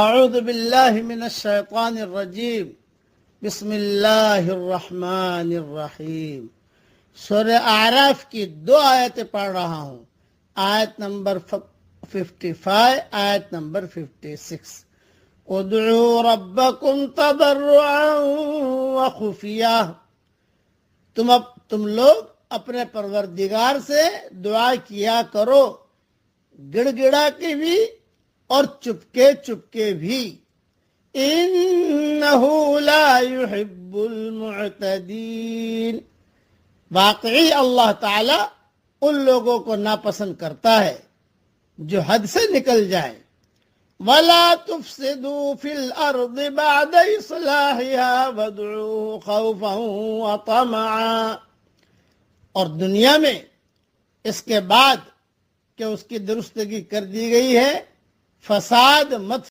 اعوذ باللہ من الشیطان الرجیم بسم اللہ الرحمن الرحیم۔ سورہ اعراف کی 2 آیتیں پڑھ رہا ہوں، آیت نمبر 55، آیت نمبر 56۔ ادعوا ربکم تضرعا وخفیہ، تم لوگ اپنے پروردگار سے دعا کیا کرو، گڑ گڑا کے بھی اور چپکے بھی۔ انہو لا یحب المعتدین، واقعی اللہ تعالی ان لوگوں کو ناپسند کرتا ہے جو حد سے نکل جائے۔ وَلَا تُفْسِدُوا فِي الْأَرْضِ بَعْدَ إِصْلَاحِهَا وَادْعُوهُ خَوْفًا وَطَمَعًا، اور دنیا میں اس کے بعد کہ اس کی درستگی کر دی گئی ہے، فساد مت